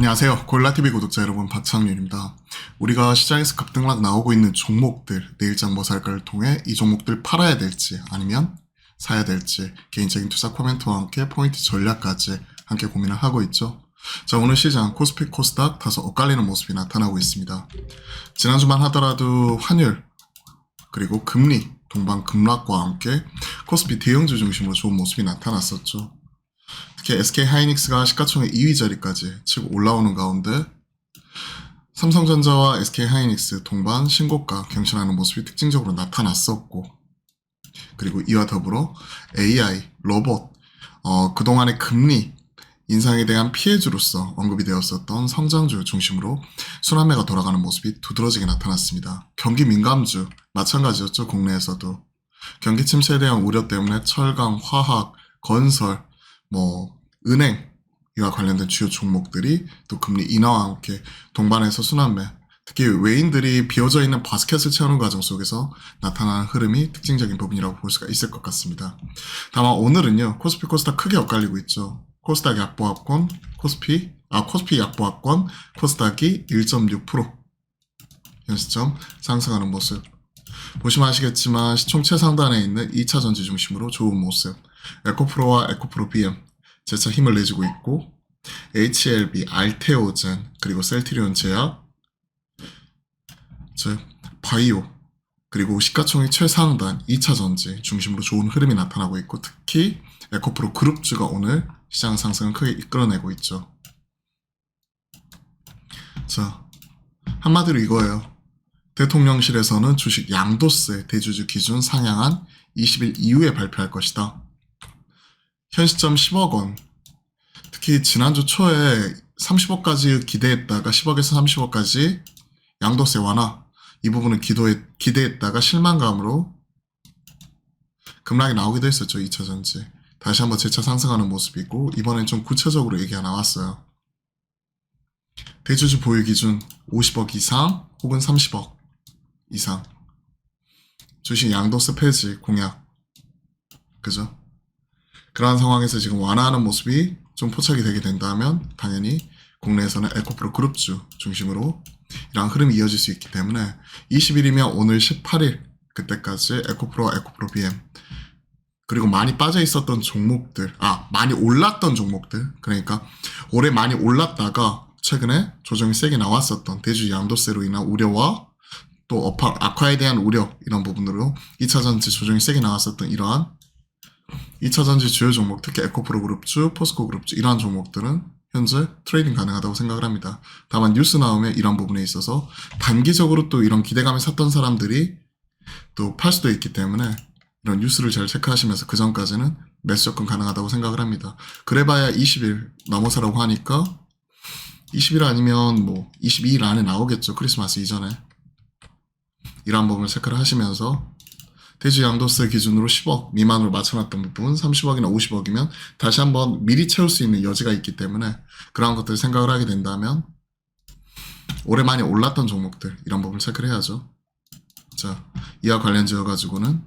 안녕하세요. 고릴라TV 구독자 여러분, 박창윤입니다. 우리가 시장에서 급등락 나오고 있는 종목들, 내일장 뭐 살까를 통해 이 종목들 팔아야 될지 아니면 사야 될지 개인적인 투자 코멘트와 함께 포인트 전략까지 함께 고민을 하고 있죠. 자, 오늘 시장 코스피 코스닥 다소 엇갈리는 모습이 나타나고 있습니다. 지난주만 하더라도 환율 그리고 금리 동반 급락과 함께 코스피 대형주 중심으로 좋은 모습이 나타났었죠. 특히 SK하이닉스가 시가총액 2위 자리까지 치고 올라오는 가운데 삼성전자와 SK하이닉스 동반 신고가 경신하는 모습이 특징적으로 나타났었고, 그리고 이와 더불어 AI, 로봇, 그동안의 금리 인상에 대한 피해주로서 언급이 되었었던 성장주 중심으로 순환매가 돌아가는 모습이 두드러지게 나타났습니다. 경기 민감주 마찬가지였죠. 국내에서도 경기 침체에 대한 우려 때문에 철강, 화학, 건설, 은행 이와 관련된 주요 종목들이 또 금리 인하와 함께 동반해서 순환매, 특히 외인들이 비어져 있는 바스켓을 채우는 과정 속에서 나타나는 흐름이 특징적인 부분이라고 볼 수가 있을 것 같습니다. 다만 오늘은요, 코스피 코스닥 크게 엇갈리고 있죠. 코스닥 약보합권, 코스피 약보합권, 코스닥이 1.6% 현 시점 상승하는 모습. 보시면 아시겠지만 시총 최상단에 있는 2차 전지 중심으로 좋은 모습. 에코프로와 에코프로 BM 재차 힘을 내주고 있고, HLB, 알테오젠, 그리고 셀트리온 제약, 즉 바이오, 그리고 시가총액 최상단 2차 전지 중심으로 좋은 흐름이 나타나고 있고, 특히 에코프로 그룹주가 오늘 시장 상승을 크게 이끌어내고 있죠. 자, 한마디로 이거예요. 대통령실에서는 주식 양도세 대주주 기준 상향안 20일 이후에 발표할 것이다. 현 시점 10억 원. 특히 지난주 초에 30억까지 기대했다가 10억에서 30억까지 양도세 완화. 이 부분을 기대했다가 실망감으로 급락이 나오기도 했었죠. 2차전지. 다시 한번 재차 상승하는 모습이고, 이번엔 좀 구체적으로 얘기가 나왔어요. 대주주 보유 기준 50억 이상 혹은 30억 이상. 주식 양도세 폐지 공약. 그죠? 그러한 상황에서 지금 완화하는 모습이 좀 포착이 되게 된다면 당연히 국내에서는 에코프로 그룹주 중심으로 이러한 흐름이 이어질 수 있기 때문에 20일이면 오늘 18일 그때까지 에코프로 BM 그리고 많이 빠져 있었던 종목들, 많이 올랐던 종목들, 그러니까 올해 많이 올랐다가 최근에 조정이 세게 나왔었던 대주주 양도세로 인한 우려와 또 악화에 대한 우려, 이런 부분으로 2차전지 조정이 세게 나왔었던 이러한 2차전지 주요 종목, 특히 에코프로 그룹주, 포스코 그룹주 이러한 종목들은 현재 트레이딩 가능하다고 생각을 합니다. 다만 뉴스 나오면 이런 부분에 있어서 단기적으로 또 이런 기대감에 샀던 사람들이 또 팔 수도 있기 때문에 이런 뉴스를 잘 체크하시면서 그 전까지는 매수 접근 가능하다고 생각을 합니다. 그래봐야 20일 넘어서라고 하니까 20일 아니면 22일 안에 나오겠죠. 크리스마스 이전에. 이러한 부분을 체크를 하시면서 대주 양도세 기준으로 10억 미만으로 맞춰놨던 부분 30억이나 50억이면 다시 한번 미리 채울 수 있는 여지가 있기 때문에 그러한 것들을 생각을 하게 된다면 올해 많이 올랐던 종목들 이런 부분을 체크를 해야죠. 자, 이와 관련지어 가지고는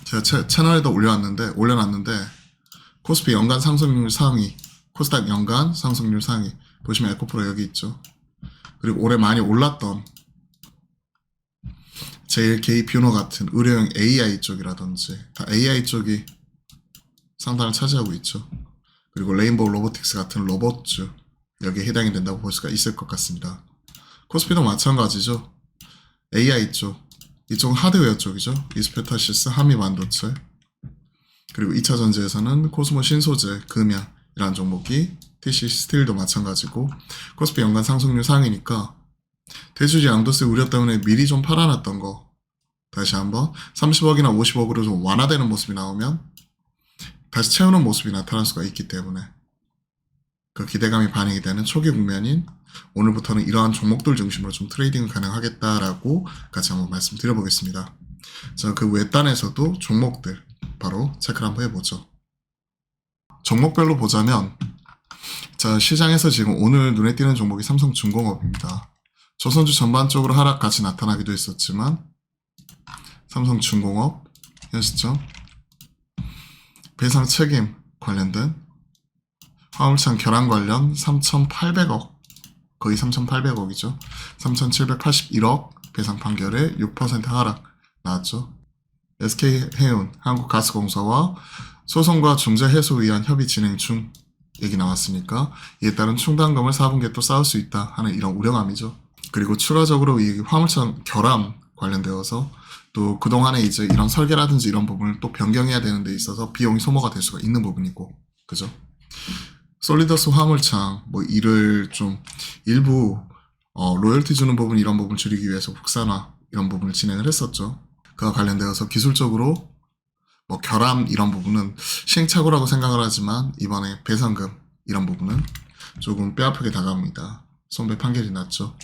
제가 채널에도 올려놨는데 코스피 연간 상승률 상위, 코스닥 연간 상승률 상위 보시면 에코프로 여기 있죠. 그리고 올해 많이 올랐던 JLK 뷰노 같은 의료용 AI 쪽이라든지 다 AI 쪽이 상단을 차지하고 있죠. 그리고 레인보우 로보틱스 같은 로봇주 여기에 해당이 된다고 볼 수가 있을 것 같습니다. 코스피도 마찬가지죠. AI 쪽, 이쪽은 하드웨어 쪽이죠. 이스페타시스, 하미 반도체, 그리고 2차 전지에서는 코스모 신소재, 금야 이라는 종목이 TC 스틸도 마찬가지고 코스피 연간 상승률 상위니까 대주주 양도세 우려 때문에 미리 좀 팔아놨던 거 다시 한번 30억이나 50억으로 좀 완화되는 모습이 나오면 다시 채우는 모습이 나타날 수가 있기 때문에 그 기대감이 반영이 되는 초기 국면인 오늘부터는 이러한 종목들 중심으로 좀 트레이딩을 가능하겠다라고 같이 한번 말씀드려보겠습니다. 자, 그 외단에서도 종목들 바로 체크를 한번 해보죠. 종목별로 보자면 자, 시장에서 지금 오늘 눈에 띄는 종목이 삼성중공업입니다. 조선주 전반적으로 하락 같이 나타나기도 했었지만 삼성중공업 현 시점 배상 책임 관련된 화물창 결함 관련 3,800억, 거의 3,800억이죠. 3,781억 배상 판결에 6% 하락 나왔죠. SK해운, 한국가스공사와 소송과 중재 해소 위한 협의 진행 중 얘기 나왔으니까 이에 따른 충당금을 4분기에 또 쌓을 수 있다 하는 이런 우려감이죠. 그리고 추가적으로 이 화물차 결함 관련되어서 또 그동안에 이제 이런 설계라든지 이런 부분을 또 변경해야 되는 데 있어서 비용이 소모가 될 수가 있는 부분이고, 그죠? 솔리더스 화물창 뭐 이를 좀 일부 로열티 주는 부분 이런 부분 줄이기 위해서 국산화 이런 부분을 진행을 했었죠. 그와 관련되어서 기술적으로 뭐 결함 이런 부분은 시행착오라고 생각을 하지만 이번에 배상금 이런 부분은 조금 뼈아프게 다가옵니다. 손배 판결이 났죠.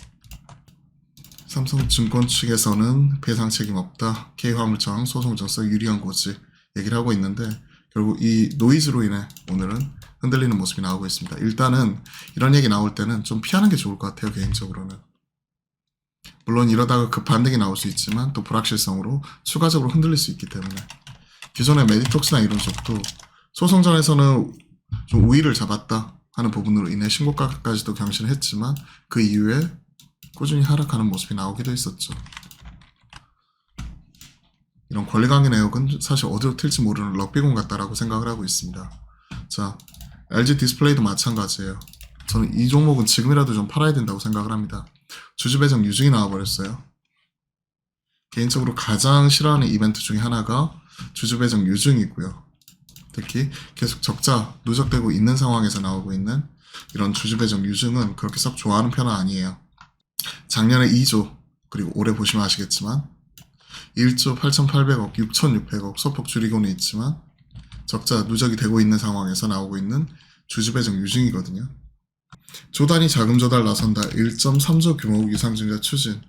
삼성증권 측에서는 배상 책임 없다, K화물청 소송전서 유리한 고지 얘기를 하고 있는데 결국 이 노이즈로 인해 오늘은 흔들리는 모습이 나오고 있습니다. 일단은 이런 얘기 나올 때는 좀 피하는 게 좋을 것 같아요, 개인적으로는. 물론 이러다가 급반등이 나올 수 있지만 또 불확실성으로 추가적으로 흔들릴 수 있기 때문에 기존의 메디톡스나 이런 쪽도 소송전에서는 좀 우위를 잡았다 하는 부분으로 인해 신고가까지도 경신을 했지만 그 이후에 꾸준히 하락하는 모습이 나오기도 했었죠. 이런 권리강의 내역은 사실 어디로 튈지 모르는 럭비공 같다라고 생각을 하고 있습니다. 자, LG 디스플레이도 마찬가지예요. 저는 이 종목은 지금이라도 좀 팔아야 된다고 생각을 합니다. 주주배정 유증이 나와버렸어요. 개인적으로 가장 싫어하는 이벤트 중에 하나가 주주배정 유증이고요. 특히 계속 적자 누적되고 있는 상황에서 나오고 있는 이런 주주배정 유증은 그렇게 썩 좋아하는 편은 아니에요. 작년에 2조, 그리고 올해 보시면 아시겠지만 1조 8,800억, 6,600억 소폭 줄이고는 있지만 적자 누적이 되고 있는 상황에서 나오고 있는 주주배정 유증이거든요. 조단위 자금 조달 나선다, 1.3조 규모 유상증자 추진.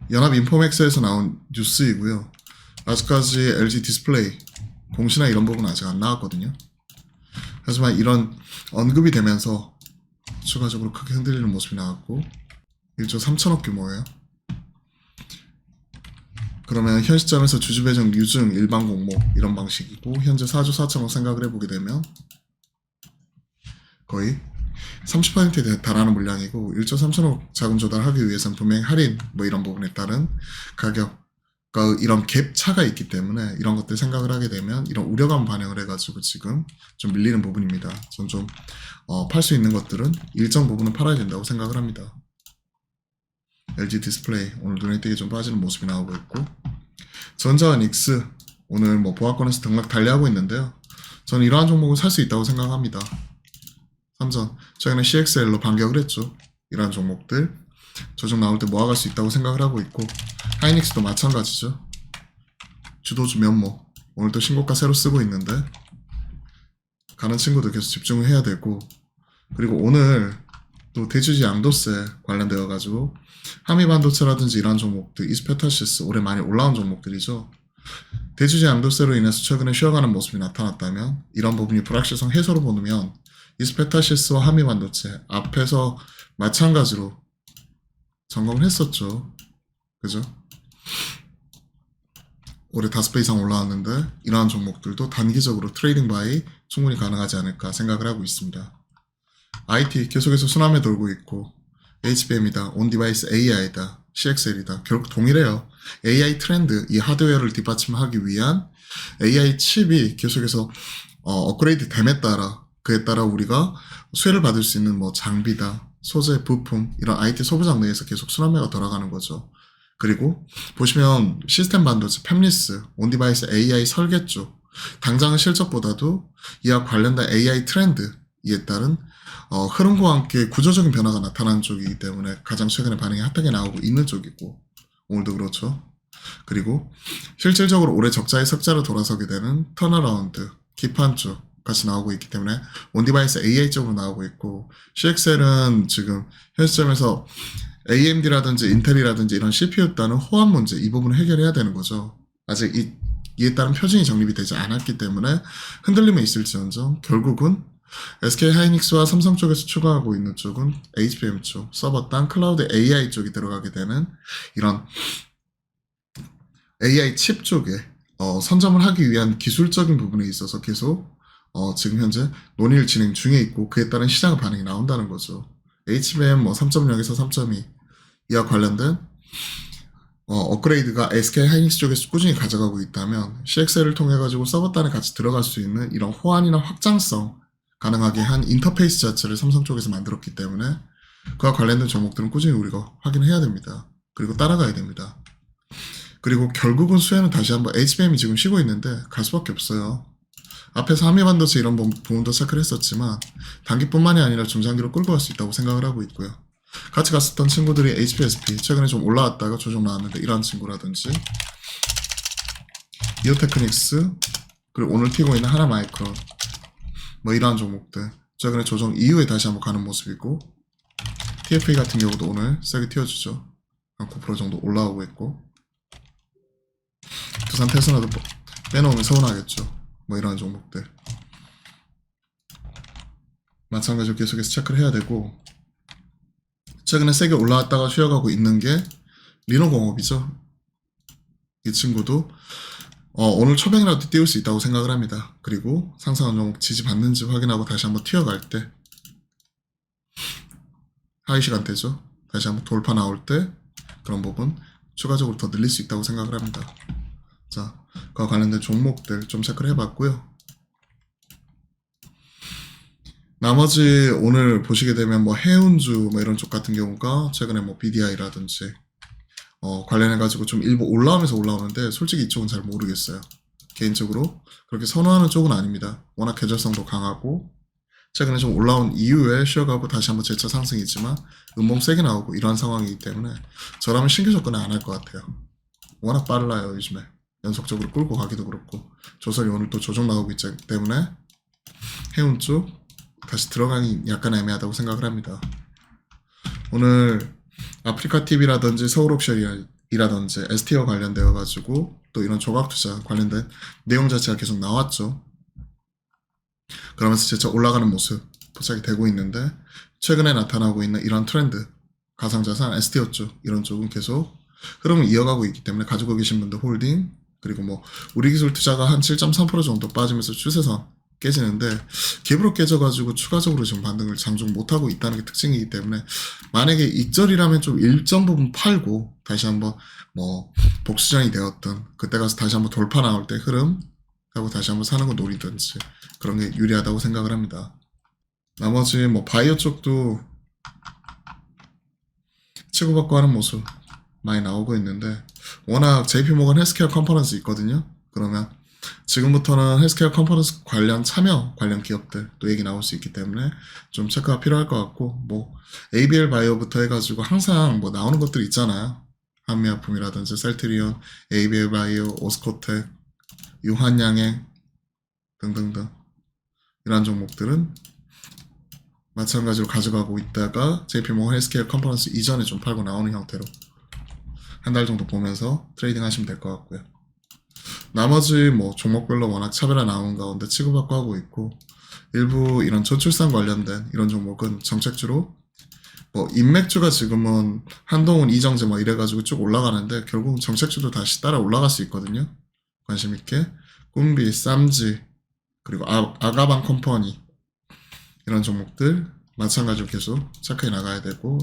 연합인포맥스에서 나온 뉴스이고요. 아직까지 LG 디스플레이 공시나 이런 부분은 아직 안 나왔거든요. 하지만 이런 언급이 되면서 추가적으로 크게 흔들리는 모습이 나왔고 1조 3천억 규모예요. 그러면 현 시점에서 주주배정 유증 일반 공모 이런 방식이고 현재 4조 4천억 생각을 해보게 되면 거의 30%에 달하는 물량이고 1조 3천억 자금 조달하기 위해서는 분명히 할인 뭐 이런 부분에 따른 가격, 그러니까 이런 갭 차가 있기 때문에 이런 것들 생각을 하게 되면 이런 우려감 반영을 해가지고 지금 좀 밀리는 부분입니다. 전 좀 팔 수 있는 것들은 일정 부분은 팔아야 된다고 생각을 합니다. LG 디스플레이 오늘 눈에 띄게 좀 빠지는 모습이 나오고 있고 전자와 닉스 오늘 뭐 보합권에서 등락 달리하고 있는데요. 저는 이러한 종목은 살 수 있다고 생각합니다. 삼전 최근에 CXL로 반격을 했죠. 이러한 종목들 조정 나올 때 모아갈 수 있다고 생각을 하고 있고 하이닉스도 마찬가지죠. 주도주 면모 오늘도 신고가 새로 쓰고 있는데 가는 친구들 계속 집중을 해야 되고 그리고 오늘 또 대주주 양도세 관련되어 가지고 하미반도체라든지 이런 종목들 이스페타시스 올해 많이 올라온 종목들이죠. 대주주 양도세로 인해서 최근에 쉬어가는 모습이 나타났다면 이런 부분이 불확실성 해소로 보면 이스페타시스와 하미반도체 앞에서 마찬가지로 점검을 했었죠. 그죠? 올해 5배 이상 올라왔는데 이러한 종목들도 단기적으로 트레이딩 바이 충분히 가능하지 않을까 생각을 하고 있습니다. IT 계속해서 순환에 돌고 있고 HBM이다, 온디바이스 AI다, CXL이다. 결국 동일해요. AI 트렌드, 이 하드웨어를 뒷받침하기 위한 AI 칩이 계속해서 업그레이드 됨에 따라 그에 따라 우리가 수혜를 받을 수 있는 뭐 장비다, 소재, 부품 이런 IT 소부장 내에서 계속 순환매가 돌아가는 거죠. 그리고 보시면 시스템 반도체, 팹리스, 온디바이스 AI 설계 쪽 당장의 실적보다도 이와 관련된 AI 트렌드 이에 따른 흐름과 함께 구조적인 변화가 나타나는 쪽이기 때문에 가장 최근에 반응이 핫하게 나오고 있는 쪽이고 오늘도 그렇죠. 그리고 실질적으로 올해 적자의 석자로 돌아서게 되는 턴어라운드, 기판 쪽 같이 나오고 있기 때문에 온디바이스 AI 쪽으로 나오고 있고 CXL은 지금 현 시점에서 AMD라든지 인텔이라든지 이런 CPU 따는 호환 문제 이 부분을 해결해야 되는 거죠. 아직 이에 따른 표준이 정립이 되지 않았기 때문에 흔들림이 있을지언정 결국은 SK 하이닉스와 삼성 쪽에서 추가하고 있는 쪽은 HBM 쪽, 서버 땅 클라우드 AI 쪽이 들어가게 되는 이런 AI 칩 쪽에 선점을 하기 위한 기술적인 부분에 있어서 계속 지금 현재 논의를 진행 중에 있고 그에 따른 시장 반응이 나온다는 거죠. HBM 뭐 3.0에서 3.2 이와 관련된 업그레이드가 SK 하이닉스 쪽에서 꾸준히 가져가고 있다면 CXL을 통해 가지고 서버단에 같이 들어갈 수 있는 이런 호환이나 확장성 가능하게 한 인터페이스 자체를 삼성 쪽에서 만들었기 때문에 그와 관련된 종목들은 꾸준히 우리가 확인해야 됩니다. 그리고 따라가야 됩니다. 그리고 결국은 수혜는 다시 한번 HBM이 지금 쉬고 있는데 갈 수밖에 없어요. 앞에서 한미반도체 이런 부분도 체크를 했었지만 단기뿐만이 아니라 중장기로 끌고 갈 수 있다고 생각을 하고 있고요. 같이 갔었던 친구들이 HPSP 최근에 좀 올라왔다가 조정 나왔는데 이런 친구라든지 이오테크닉스 그리고 오늘 튀고 있는 하나마이크론 뭐 이러한 종목들 최근에 조정 이후에 다시 한번 가는 모습이고 TFA 같은 경우도 오늘 세게 튀어주죠. 한 9% 정도 올라오고 있고 두산 테스나도 빼놓으면 서운하겠죠. 뭐 이러한 종목들 마찬가지로 계속해서 체크를 해야 되고 최근에 세게 올라왔다가 쉬어가고 있는 게 리노공업이죠. 이 친구도 오늘 초뱅이라도 띄울 수 있다고 생각을 합니다. 그리고 상승한 종목 지지받는지 확인하고 다시 한번 튀어갈 때 하이 시간대죠. 다시 한번 돌파 나올 때 그런 부분 추가적으로 더 늘릴 수 있다고 생각을 합니다. 자, 그와 관련된 종목들 좀 체크를 해봤고요. 나머지 오늘 보시게 되면 뭐 해운주 뭐 이런 쪽 같은 경우가 최근에 뭐 BDI라든지 관련해가지고 좀 일부 올라오면서 올라오는데 솔직히 이쪽은 잘 모르겠어요. 개인적으로 그렇게 선호하는 쪽은 아닙니다. 워낙 계절성도 강하고 최근에 좀 올라온 이후에 쉬어가고 다시 한번 재차 상승이지만 음봉 세게 나오고 이러한 상황이기 때문에 저라면 신규 접근은 안 할 것 같아요. 워낙 빨라요 요즘에. 연속적으로 끌고 가기도 그렇고 조선이 오늘 또 조정 나오고 있기 때문에 해운 쪽 다시 들어가기 약간 애매하다고 생각을 합니다. 오늘 아프리카 TV라든지 서울옵션이라든지 ST와 관련되어 가지고 또 이런 조각투자 관련된 내용 자체가 계속 나왔죠. 그러면서 재차 올라가는 모습 포착이 되고 있는데 최근에 나타나고 있는 이런 트렌드 가상자산 STO 쪽 이런 쪽은 계속 흐름을 이어가고 있기 때문에 가지고 계신 분들 홀딩 그리고 뭐 우리 기술 투자가 한 7.3% 정도 빠지면서 추세선 깨지는데 갭으로 깨져가지고 추가적으로 지금 반등을 장중 못하고 있다는 게 특징이기 때문에 만약에 익절이라면 좀 일정 부분 팔고 다시 한번 뭐 복수전이 되었던 그때 가서 다시 한번 돌파 나올 때 흐름 하고 다시 한번 사는 거 노리든지 그런 게 유리하다고 생각을 합니다. 나머지 뭐 바이오 쪽도 치고받고 하는 모습 많이 나오고 있는데 워낙 JP모건 헬스케어 컨퍼런스 있거든요. 그러면 지금부터는 헬스케어 컨퍼런스 관련 참여 관련 기업들 또 얘기 나올 수 있기 때문에 좀 체크가 필요할 것 같고 뭐 ABL 바이오부터 해가지고 항상 뭐 나오는 것들 있잖아요. 한미약품이라든지 셀트리온, ABL 바이오, 오스코텍, 유한양행 등등등 이런 종목들은 마찬가지로 가져가고 있다가 JP모건 헬스케어 컨퍼런스 이전에 좀 팔고 나오는 형태로 한 달 정도 보면서 트레이딩 하시면 될 것 같고요. 나머지 뭐 종목별로 워낙 차별화 나온 가운데 치고받고 하고 있고 일부 이런 저출산 관련된 이런 종목은 정책주로 뭐 인맥주가 지금은 한동훈 이정재 뭐 이래가지고 쭉 올라가는데 결국 정책주도 다시 따라 올라갈 수 있거든요. 관심 있게 꿈비, 쌈지 그리고 아가방 컴퍼니 이런 종목들 마찬가지로 계속 체크해 나가야 되고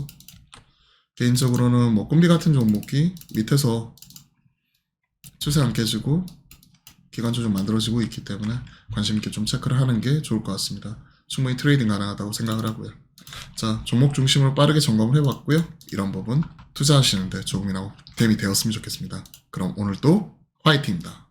개인적으로는 뭐 꿈비 같은 종목이 밑에서 추세 안 깨지고 기간 조정 만들어지고 있기 때문에 관심 있게 좀 체크를 하는 게 좋을 것 같습니다. 충분히 트레이딩 가능하다고 생각을 하고요. 자, 종목 중심으로 빠르게 점검을 해봤고요. 이런 부분 투자하시는데 조금이나마 도움이 되었으면 좋겠습니다. 그럼 오늘도 화이팅입니다.